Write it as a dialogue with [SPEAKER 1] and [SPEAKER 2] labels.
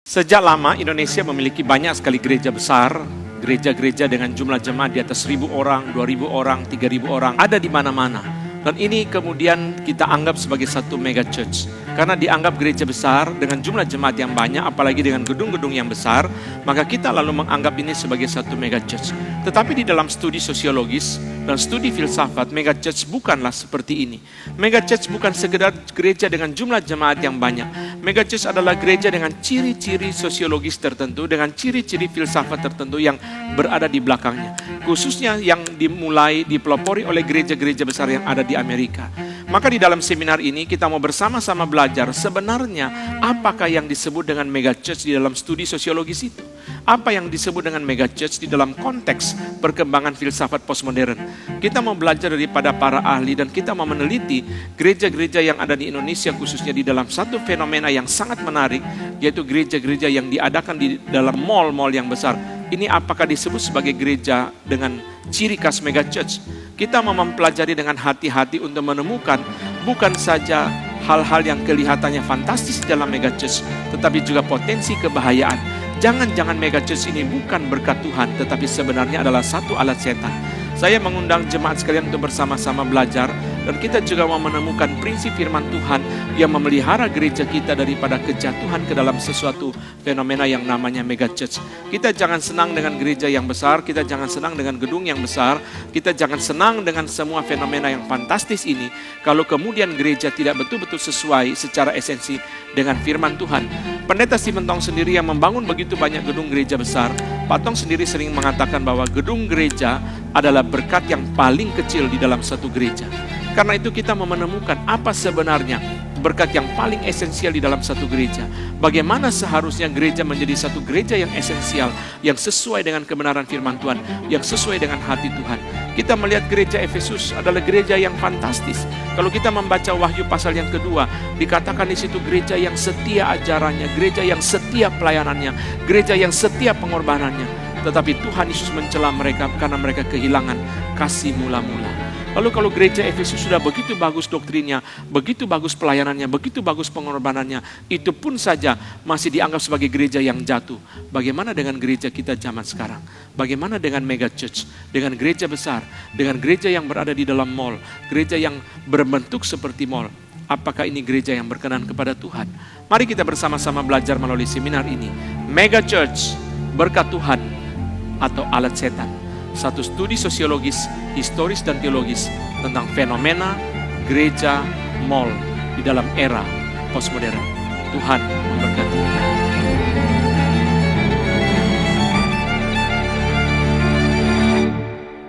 [SPEAKER 1] Sejak lama Indonesia memiliki banyak sekali gereja besar, gereja-gereja dengan jumlah jemaat di atas 1.000 orang, 2.000 orang, 3.000 orang, ada di mana-mana. Dan ini kemudian kita anggap sebagai satu mega church. Karena dianggap gereja besar dengan jumlah jemaat yang banyak, apalagi dengan gedung-gedung yang besar, maka kita lalu menganggap ini sebagai satu mega church. Tetapi di dalam studi sosiologis dan studi filsafat, mega church bukanlah seperti ini. Mega church bukan sekedar gereja dengan jumlah jemaat yang banyak. Mega church adalah gereja dengan ciri-ciri sosiologis tertentu, dengan ciri-ciri filsafat tertentu yang berada di belakangnya. Khususnya yang dipelopori oleh gereja-gereja besar yang ada di Amerika. Maka di dalam seminar ini kita mau bersama-sama belajar sebenarnya apakah yang disebut dengan mega church di dalam studi sosiologis itu. Apa yang disebut dengan mega church di dalam konteks perkembangan filsafat postmodern. Kita mau belajar daripada para ahli dan kita mau meneliti gereja-gereja yang ada di Indonesia, khususnya di dalam satu fenomena yang sangat menarik, yaitu gereja-gereja yang diadakan di dalam mall-mall yang besar. Ini apakah disebut sebagai gereja dengan ciri khas mega church? Kita mau mempelajari dengan hati-hati untuk menemukan bukan saja hal-hal yang kelihatannya fantastis dalam mega church, tetapi juga potensi kebahayaan. Jangan-jangan mega church ini bukan berkat Tuhan, tetapi sebenarnya adalah satu alat setan. Saya mengundang jemaat sekalian untuk bersama-sama belajar, dan kita juga mau menemukan prinsip firman Tuhan yang memelihara gereja kita daripada kejatuhan ke dalam sesuatu fenomena yang namanya mega church. Kita jangan senang dengan gereja yang besar, kita jangan senang dengan gedung yang besar, kita jangan senang dengan semua fenomena yang fantastis ini, kalau kemudian gereja tidak betul-betul sesuai secara esensi dengan firman Tuhan. Pendeta Stephen Tong sendiri yang membangun begitu banyak gedung gereja besar, Pak Tong sendiri sering mengatakan bahwa gedung gereja adalah berkat yang paling kecil di dalam satu gereja. Karena itu kita mau menemukan apa sebenarnya berkat yang paling esensial di dalam satu gereja. Bagaimana seharusnya gereja menjadi satu gereja yang esensial, yang sesuai dengan kebenaran firman Tuhan, yang sesuai dengan hati Tuhan. Kita melihat gereja Efesus adalah gereja yang fantastis. Kalau kita membaca Wahyu pasal yang kedua, dikatakan di situ gereja yang setia ajarannya, gereja yang setia pelayanannya, gereja yang setia pengorbanannya. Tetapi Tuhan Yesus mencela mereka karena mereka kehilangan kasih mula-mula. Lalu kalau gereja Efesus sudah begitu bagus doktrinnya, begitu bagus pelayanannya, begitu bagus pengorbanannya, itu pun saja masih dianggap sebagai gereja yang jatuh. Bagaimana dengan gereja kita zaman sekarang? Bagaimana dengan mega church? Dengan gereja besar, dengan gereja yang berada di dalam mall, gereja yang berbentuk seperti mall. Apakah ini gereja yang berkenan kepada Tuhan? Mari kita bersama-sama belajar melalui seminar ini. Mega church, berkat Tuhan atau alat setan. Satu studi sosiologis, historis dan teologis tentang fenomena gereja mall di dalam era postmodern. Tuhan memberkati.